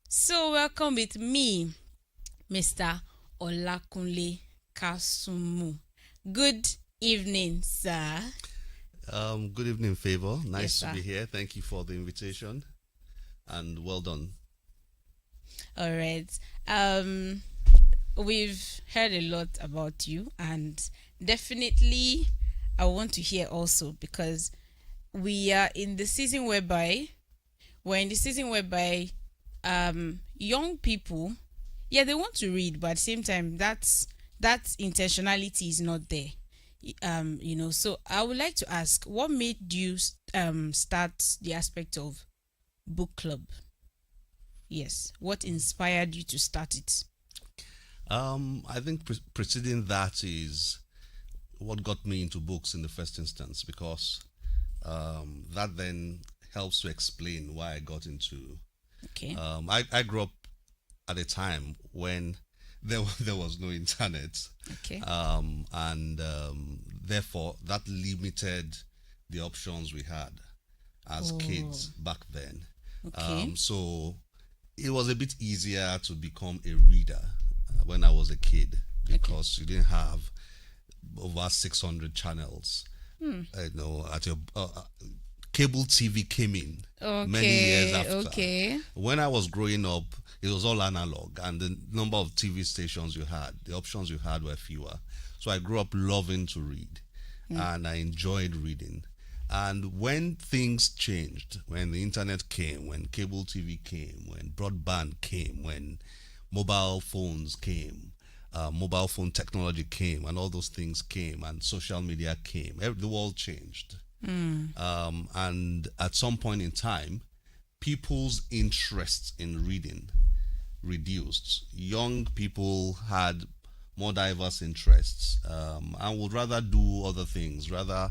So welcome with me, Mr. Olakunle Kasumu. Good evening, sir. Good evening, Favor. Yes, Nice to sir. be here. Thank you for the invitation and well done. All right. Um, we've heard a lot about you, and definitely, I want to hear also because we are in the season whereby young people, yeah, they want to read, but at the same time, that intentionality is not there. So I would like to ask, what made you start the aspect of book club? Yes, what inspired you to start it? I think preceding that is what got me into books in the first instance because that then helps to explain why I got into. Okay. I grew up at a time when there was no internet, Okay. and therefore that limited the options we had as Oh. kids back then. Okay. So it was a bit easier to become a reader when I was a kid Okay. because you didn't have over 600 channels. Hmm. At your cable TV came in many years Okay. after. Okay. When I was growing up, it was all analog, and the number of TV stations you had, the options you had were fewer. So I grew up loving to read, and I enjoyed reading. And when things changed, when the internet came, when cable TV came, when broadband came, when mobile phones came, mobile phone technology came, and all those things came, and social media came, the world changed. And at some point in time, people's interest in reading reduced. Young people had more diverse interests and would rather do other things, rather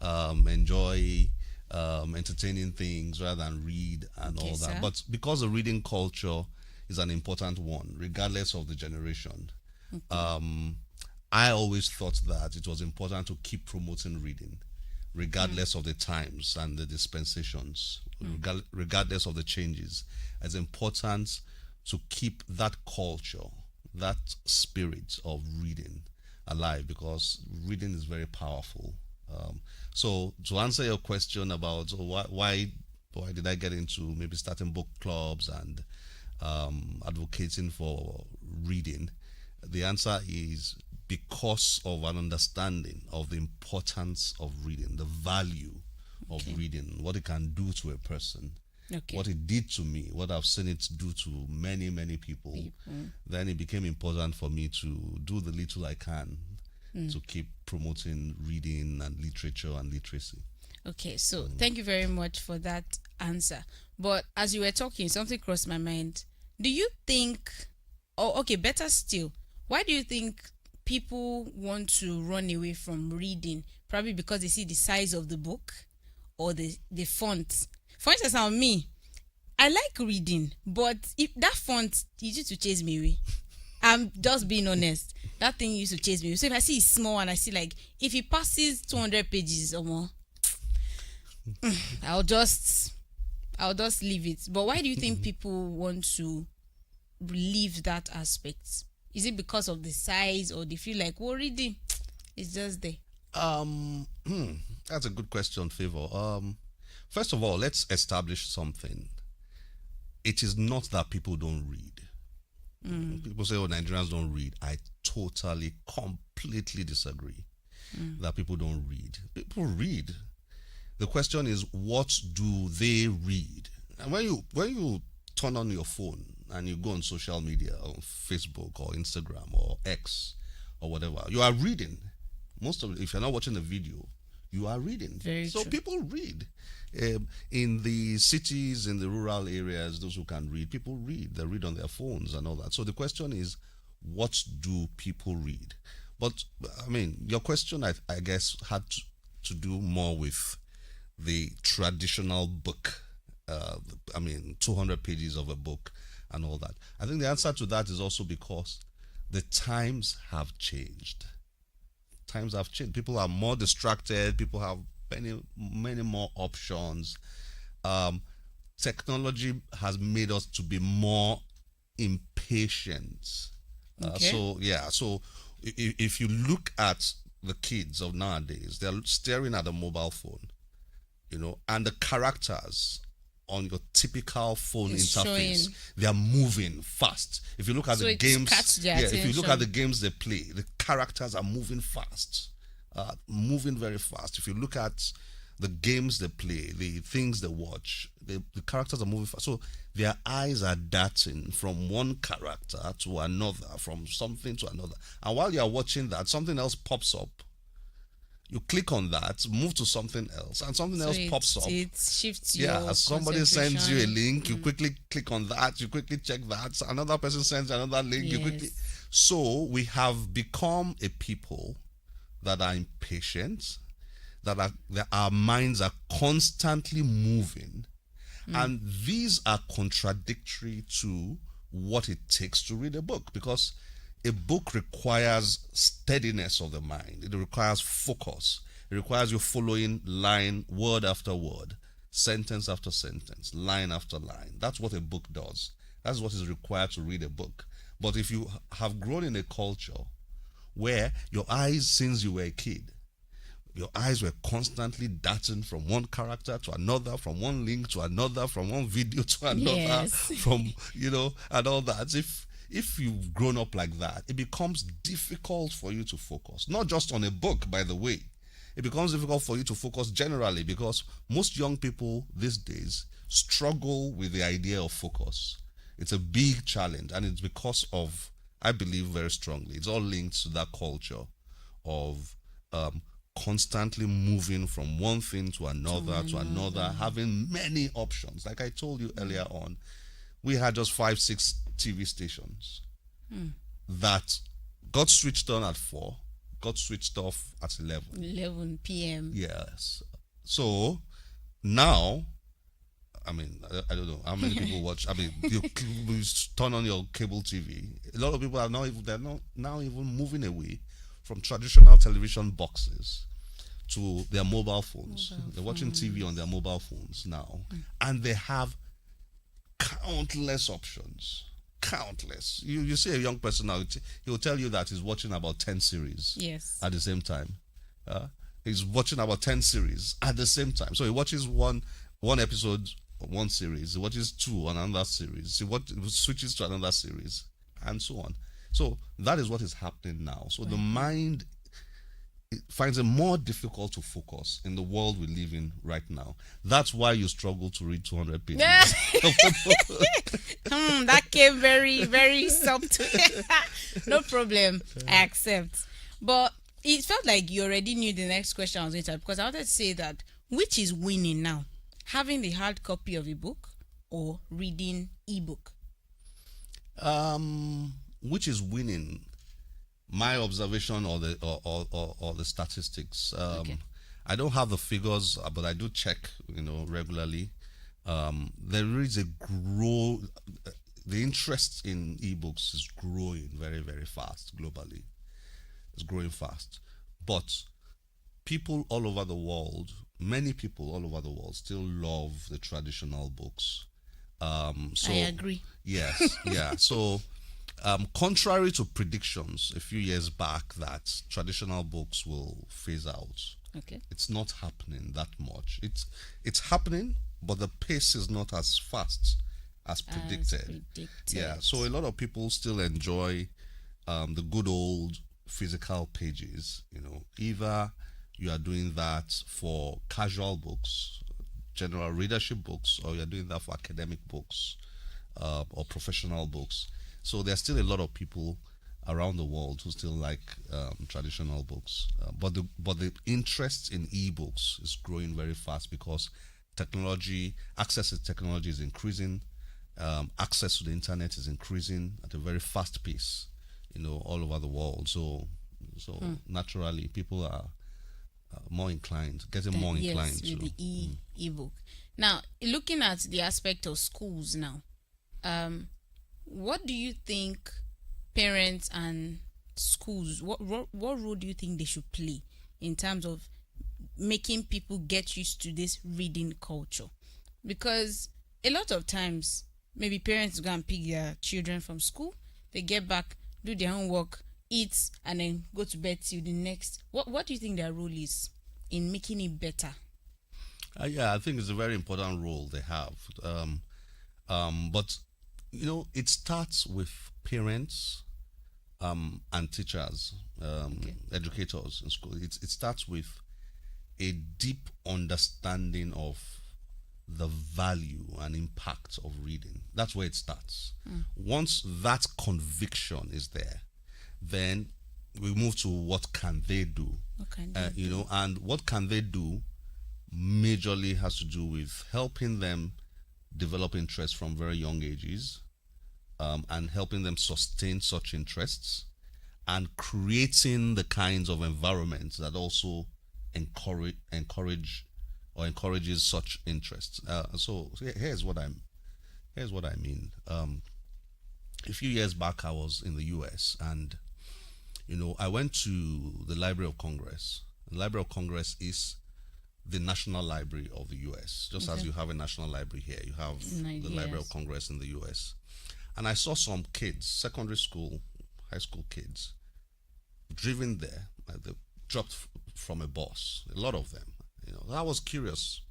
enjoy entertaining things rather than read and Okay, all that. sir. But because the reading culture is an important one, regardless of the generation, um, I always thought that it was important to keep promoting reading, regardless of the times and the dispensations, regardless of the changes. It's important to keep that culture, that spirit of reading alive because reading is very powerful. So to answer your question about why did I get into maybe starting book clubs and advocating for reading, the answer is because of an understanding of the importance of reading, the value of Okay. reading, what it can do to a person, Okay. what it did to me, what I've seen it do to many, many people. People. Then it became important for me to do the little I can to keep promoting reading and literature and literacy. Okay, so thank you very much for that answer. But as you were talking, something crossed my mind. Do you think, oh, okay, better still, why do you think people want to run away from reading? Probably because they see the size of the book or the font. For instance, on me, I like reading, but if that font, it used to chase me away. I'm just being honest. That thing used to chase me. So if I see it's small and I see like if it passes 200 pages or more, I'll just I'll just leave it. But why do you think people want to leave that aspect? Is it because of the size or they feel like, well, reading is just there? Um, that's a good question, Favor. First of all, let's establish something. It is not that people don't read. People say, "Oh, Nigerians don't read." I totally, completely disagree. That people don't read. People read. The question is, what do they read? And when you turn on your phone and you go on social media, on Facebook or Instagram or X or whatever, you are reading. Most of it, if you're not watching a video, you are reading. Very So true. people read. In the cities, in the rural areas, those who can read, people read. They read on their phones and all that. So the question is, what do people read? But I mean, your question, I guess, had to do more with the traditional book. I mean, 200 pages of a book and all that. I think the answer to that is also because the times have changed. Times have changed. People are more distracted. People have many more options. Um, technology has made us to be more impatient. Okay. So if you look at the kids of nowadays, they're staring at a mobile phone, and the characters on your typical phone It's interface, showing. they are moving fast. If you look at So the it games, catch their yeah, if you look at attention. the games they play, the characters are moving fast, moving very fast. If you look at the games they play, the things they watch, the characters are moving fast. So their eyes are darting from one character to another, from something to another. And while you are watching that, something else pops up. You click on that, move to something else, and something So else pops up. it shifts Yeah, your somebody sends you a concentration. link, you quickly click on that, you quickly check that. Another person sends another link, you quickly. Yes. So we have become a people that are impatient, that our minds are constantly moving, and these are contradictory to what it takes to read a book, because a book requires steadiness of the mind. It requires focus. It requires you following line, word after word, sentence after sentence, line after line. That's what a book does. That's what is required to read a book. But if you have grown in a culture where your eyes, since you were a kid, your eyes were constantly darting from one character to another, from one link to another, from one video to another, Yes. from and all that. If you've grown up like that, it becomes difficult for you to focus. Not just on a book, by the way. It becomes difficult for you to focus generally, because most young people these days struggle with the idea of focus. It's a big challenge, and it's because of, I believe very strongly, it's all linked to that culture of um, constantly moving from one thing to another, having many options. Like I told you earlier on, we had just 5, 6 TV stations that got switched on at 4, got switched off at 11. 11 p.m. Yes. So now, I mean, I don't know how many people watch. I mean, you turn on your cable TV. A lot of people are not now even moving away from traditional television boxes to their mobile phones. They're watching TV on their mobile phones now, and they have countless options. Countless. You see a young person now, he will tell you that he's watching about 10 series Yes. at the same time. He's watching about 10 series at the same time. So he watches one episode, one series. He watches 2 on another series. He switches to another series, and so on. So that is what is happening now. So the mind, it finds it more difficult to focus in the world we live in right now. That's why you struggle to read 200 pages. That came very, very subtle. No problem. I accept. But it felt like you already knew the next question I was going to have, because I wanted to say that which is winning now? Having the hard copy of a book or reading ebook? Which is winning? My observation or the statistics. Okay. I don't have the figures, but I do check, regularly. There is the interest in ebooks is growing very, very fast globally. It's growing fast, but people all over the world, many people all over the world, still love the traditional books. So I agree. yes, yeah. So contrary to predictions a few years back that traditional books will phase out, Okay. it's not happening that much. It's happening, but the pace is not as fast as As predicted. predicted. Yeah, so a lot of people still enjoy the good old physical pages. Either you are doing that for casual books, general readership books, or you're doing that for academic books or professional books. So there's still a lot of people around the world who still like traditional books, but the interest in ebooks is growing very fast because access to technology is increasing, access to the internet is increasing at a very fast pace, all over the world. So naturally, people are more inclined, getting more inclined Yes, with to. the ebook. Now, looking at the aspect of schools now, what do you think parents and schools, what role do you think they should play in terms of making people get used to this reading culture? Because a lot of times, maybe parents go and pick their children from school, they get back, do their homework, eat, and then go to bed till the next. What do you think their role is in making it better? Yeah, I think it's a very important role they have. But it starts with parents and teachers, Okay. educators in school. It starts with a deep understanding of the value and impact of reading. That's where it starts. Once that conviction is there, then we move to what can they do. What kind of And what can they do majorly has to do with helping them develop interest from very young ages, and helping them sustain such interests, and creating the kinds of environments that also encourage or encourages such interests. Here's what I mean. A few years back, I was in the U.S. and I went to the Library of Congress. The Library of Congress is the National Library of the U.S. Just as Okay. you have a National Library here, you have the Library of Yes. Congress in the U.S. And I saw some kids, secondary school, high school kids, driven there. They dropped from a bus. A lot of them. I was curious.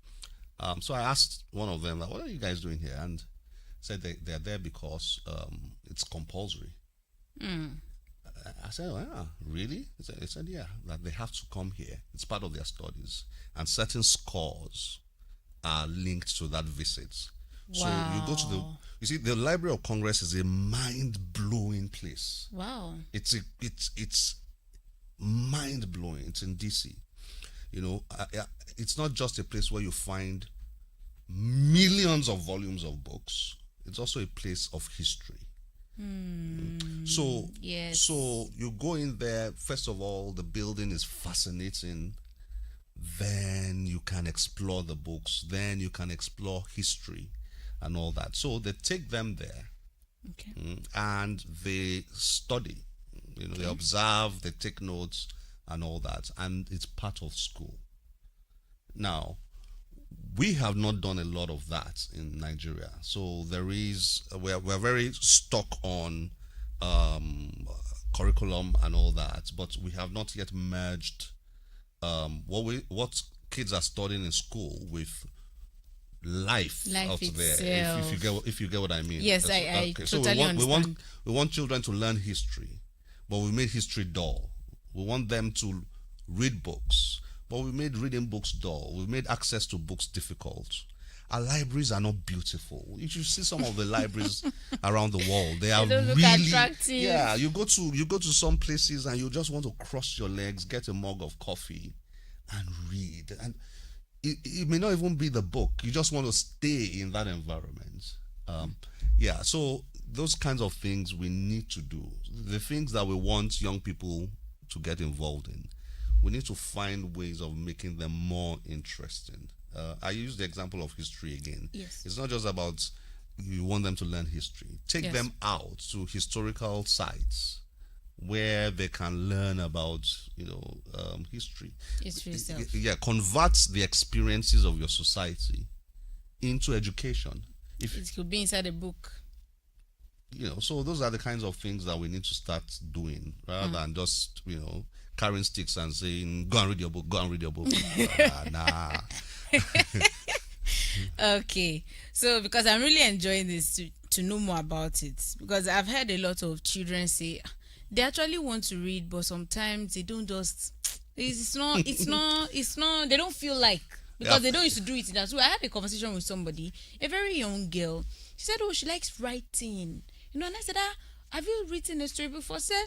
So I asked one of them, like, "What are you guys doing here?" And said they're there because it's compulsory. I said, "Oh, really?" He said, "Yeah, that they have to come here. It's part of their studies, and certain scores are linked to that visit." So you go to Wow. the Library of Congress is a mind-blowing place. Wow. It's mind-blowing. It's in DC. It's not just a place where you find millions of volumes of books. It's also a place of history. So Yes. so you go in there. First of all, the building is fascinating. Then you can explore the books. Then you can explore history and all that. So they take them there, Okay. and they study. They observe, they take notes and all that, and it's part of school. Now, we have not done a lot of that in Nigeria. So we're very stuck on curriculum and all that, but we have not yet merged what kids are studying in school with life Life out there. If you get what I mean. Yes, I So totally understand. we want children to learn history, but we made history dull. We want them to read books, but we made reading books dull. We made access to books difficult. Our libraries are not beautiful. If you see some of the libraries around the world, they are don't look really attractive. Yeah, you go to some places and you just want to cross your legs, get a mug of coffee, and read. And it may not even be the book. You just want to stay in that environment. So those kinds of things we need to do. The things that we want young people to get involved in, we need to find ways of making them more interesting. I use the example of history again. Yes. It's not just about you want them to learn history. Take Yes. them out to historical sites where they can learn about history. History itself. Yeah, convert the experiences of your society into education. If It could be inside a book. so those are the kinds of things that we need to start doing rather than just carrying sticks and saying, "Go and read your book, go and read your book." Nah. Okay, so because I'm really enjoying this to know more about it, because I've heard a lot of children say they actually want to read, but sometimes they don't just. It's not. They don't feel like, because Yeah. they don't used to do it. That's why I had a conversation with somebody, a very young girl. She said, "Oh, she likes writing." And I said, "Have you written a story before?" She said,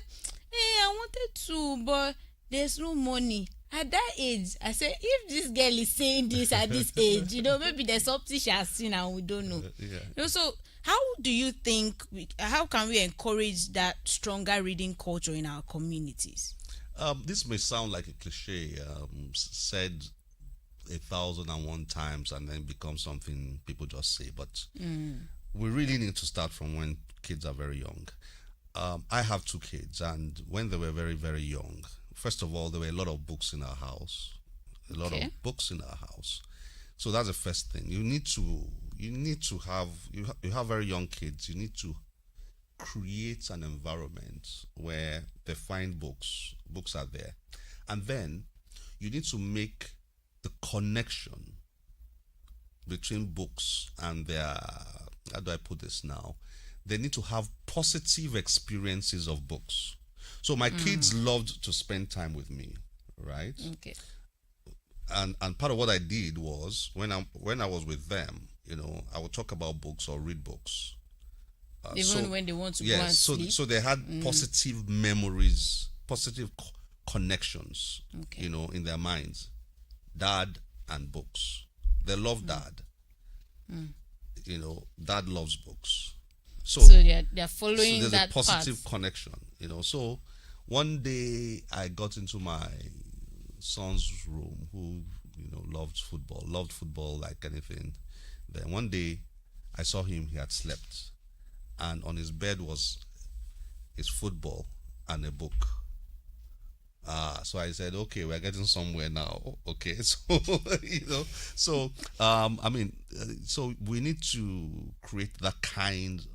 "Hey, I wanted to, but there's no money." At that age, I said, if this girl is saying this at this age, maybe there's something she has seen and we don't know. Yeah. So how do you think, how can we encourage that stronger reading culture in our communities? This may sound like a cliche, said 1,001 times and then become something people just say, but we really need to start from when kids are very young. I have two kids, and when they were very, very young, first of all, there were a lot of books in our house. Okay. So that's the first thing. You need to you need to have you have very young kids. You need to create an environment where they find books are there, and then you need to make the connection between books and their, how do I put this now, they need to have positive experiences of books. So my kids loved to spend time with me, right? Okay. And part of what I did was when I was with them, I would talk about books or read books. Even when they want to go and Yes, so sleep. so they had positive memories, positive connections, Okay. in their minds. Dad and books. They love dad. Dad loves books. So So they're so following there's a that positive path. connection. So one day I got into my son's room, who loved football like anything. Then one day I saw him. He had slept, and on his bed was his football and a book. So I said, okay, we're getting somewhere now. Okay, so I mean, so we need to create that kind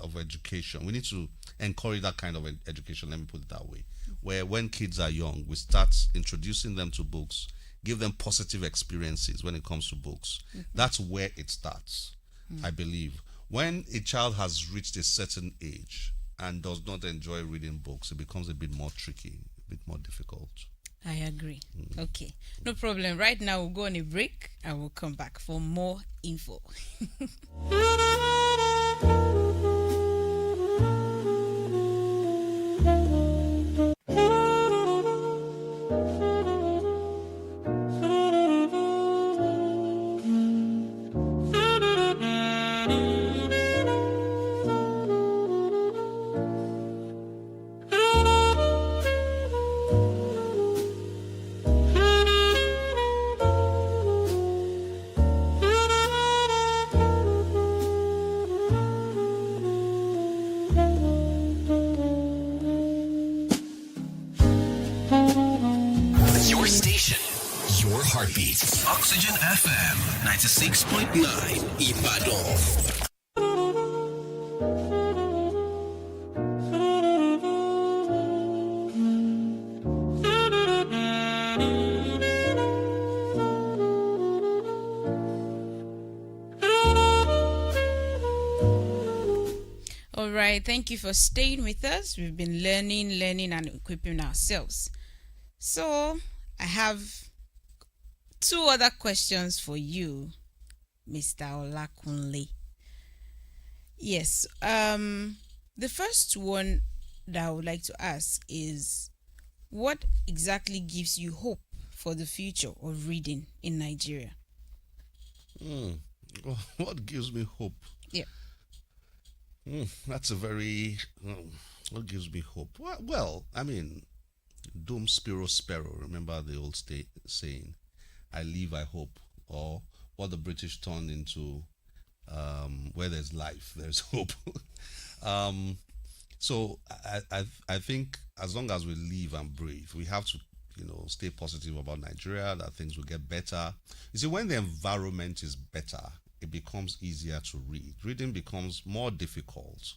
of education. We need to encourage that kind of education. Let me put it that way, where when kids are young, we start introducing them to books, give them positive experiences when it comes to books. That's where it starts, I believe. When a child has reached a certain age and does not enjoy reading books, it becomes a bit more tricky, a bit more difficult. I agree. Okay. No problem. Right now we'll go on a break and we'll come back for more info. Your station, your heartbeat. Oxygen FM 96.9 Ibadan. All right. Thank you for staying with us. We've been learning, and equipping ourselves. So I have two other questions for you, Mr. Olakunle. Yes. The first one that I would like to ask is, what exactly gives you hope for the future of reading in Nigeria? What gives me hope? Yeah. That's a very. What gives me hope? Well, I mean, Dum Spiro Spero. Remember the old saying, I live, I hope. Or what the British turned into, where there's life, there's hope. So I think as long as we live and breathe, we have to, stay positive about Nigeria, that things will get better. You see, when the environment is better, it becomes easier to read. Reading becomes more difficult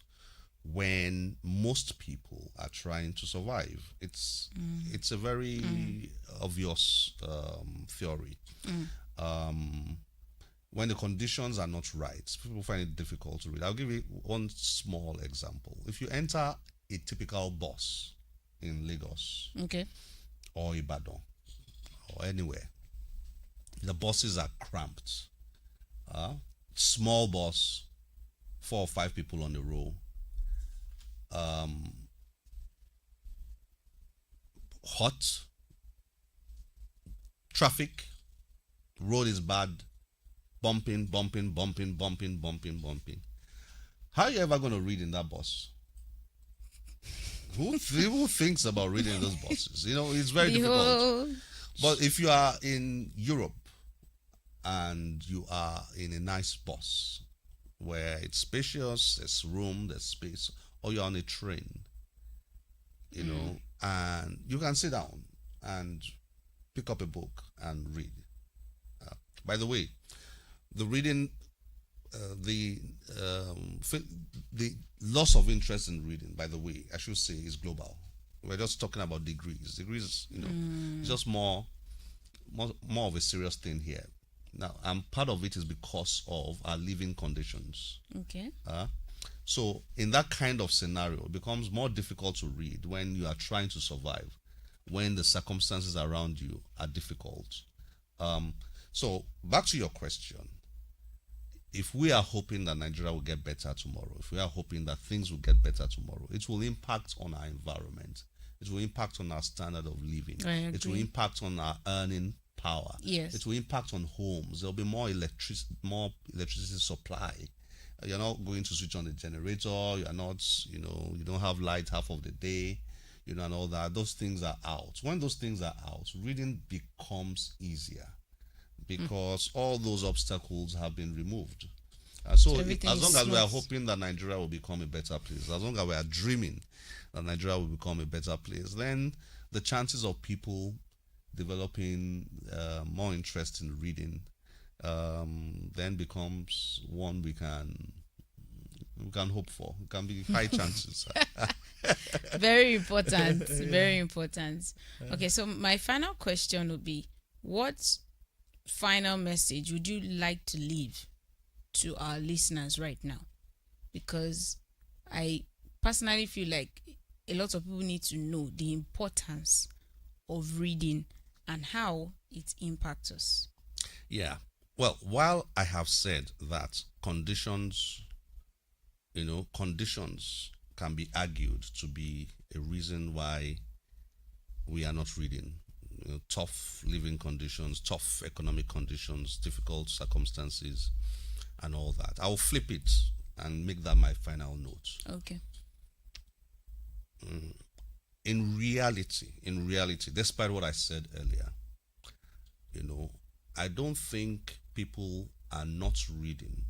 when most people are trying to survive. It's a very obvious theory. When the conditions are not right, people find it difficult to read. I'll give you one small example. If you enter a typical bus in Lagos Okay. or Ibadan or anywhere, the buses are cramped. Small bus, 4 or 5 people on the row. Hot, traffic, road is bad, bumping. How are you ever going to read in that bus? Who thinks about reading in those buses? It's very difficult. Behold. But if you are in Europe and you are in a nice bus where it's spacious, there's room, there's space, or you're on a train, and you can sit down and pick up a book and read. By the way, the reading the the loss of interest in reading, by the way, I should say, is global. We're just talking about degrees. Degrees, it's just more of a serious thing here. Now, and part of it is because of our living conditions. Okay. So, in that kind of scenario, it becomes more difficult to read when you are trying to survive, when the circumstances around you are difficult. So, back to your question. If we are hoping that Nigeria will get better tomorrow, if we are hoping that things will get better tomorrow, it will impact on our environment. It will impact on our standard of living. It will impact on our earning power. Yes. It will impact on homes. There will be more electricity supply. You're not going to switch on the generator. You're not, you don't have light half of the day, and all that. Those things are out. When those things are out, reading becomes easier because all those obstacles have been removed. So as long as we are hoping that Nigeria will become a better place, as long as we are dreaming that Nigeria will become a better place, then the chances of people developing more interest in reading then becomes one we can hope for. It can be high chances. Very important. Very important. Okay, so my final question would be, what final message would you like to leave to our listeners right now? Because I personally feel like a lot of people need to know the importance of reading and how it impacts us. Yeah. Well, while I have said that conditions can be argued to be a reason why we are not reading, tough living conditions, tough economic conditions, difficult circumstances, and all that, I will flip it and make that my final note. Okay. In reality, despite what I said earlier, I don't think people are not reading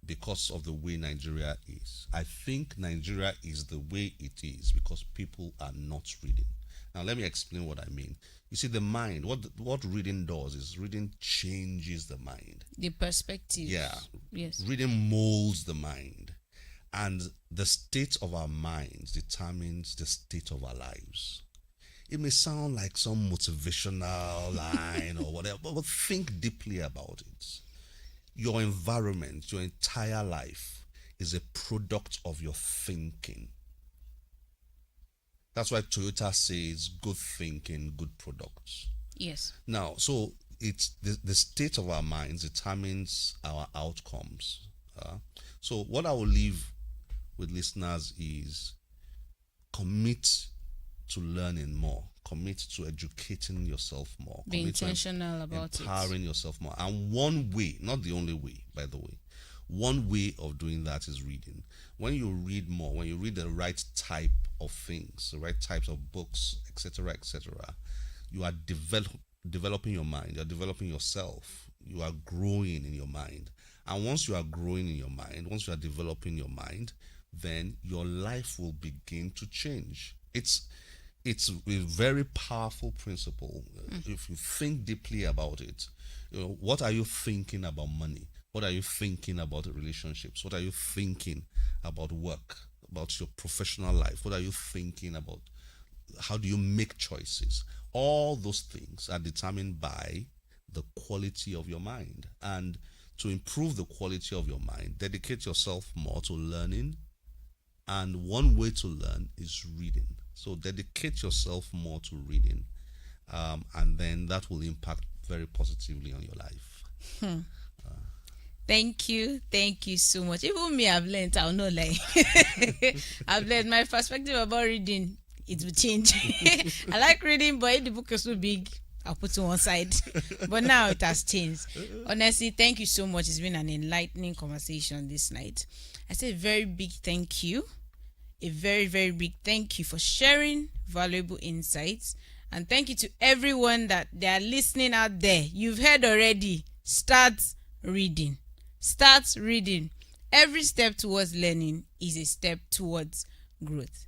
because of the way Nigeria is. I think Nigeria is the way it is because people are not reading. Now, let me explain what I mean. You see, the mind, what reading does is reading changes the mind. The perspective. Yeah. Yes. Reading molds the mind. And the state of our minds determines the state of our lives. It may sound like some motivational line or whatever, but think deeply about it. Your environment, your entire life is a product of your thinking. That's why Toyota says good thinking, good products. Yes. Now, so it's the state of our minds determines our outcomes. So what I will leave with listeners is commit to learning more, commit to educating yourself more, be intentional about empowering yourself more. And one way, not the only way, by the way, one way of doing that is reading. When you read more, when you read the right type of things, the right types of books, etc., you are developing your mind, you are developing yourself, you are growing in your mind. And once you are growing in your mind, once you are developing your mind, then your life will begin to change. It's a very powerful principle. If you think deeply about it, what are you thinking about money? What are you thinking about relationships? What are you thinking about work, about your professional life? What are you thinking about? How do you make choices? All those things are determined by the quality of your mind. And to improve the quality of your mind, dedicate yourself more to learning. And one way to learn is reading. So dedicate yourself more to reading. And then that will impact very positively on your life. Thank you so much. Even me, I've learned. I'll not lie. I've learned my perspective about reading. It will change. I like reading, but if the book is so big, I'll put it on one side. But now it has changed. Honestly, thank you so much. It's been an enlightening conversation this night. I say a very big thank you. A very, very big thank you for sharing valuable insights. And thank you to everyone that they are listening out there. You've heard already. Start reading. Start reading. Every step towards learning is a step towards growth.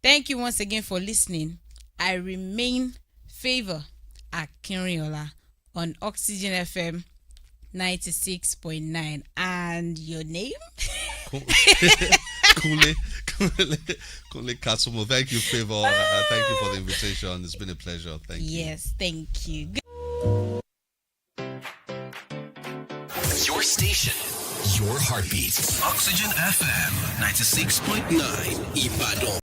Thank you once again for listening. I remain Favor Akinriola on Oxygen FM 96.9. And your name? Kunle Kasumo. Thank you, Favor. Thank you for the invitation. It's been a pleasure. Thank you. Yes, thank you. Your station, your heartbeat. Oxygen FM 96.9 Ibadan.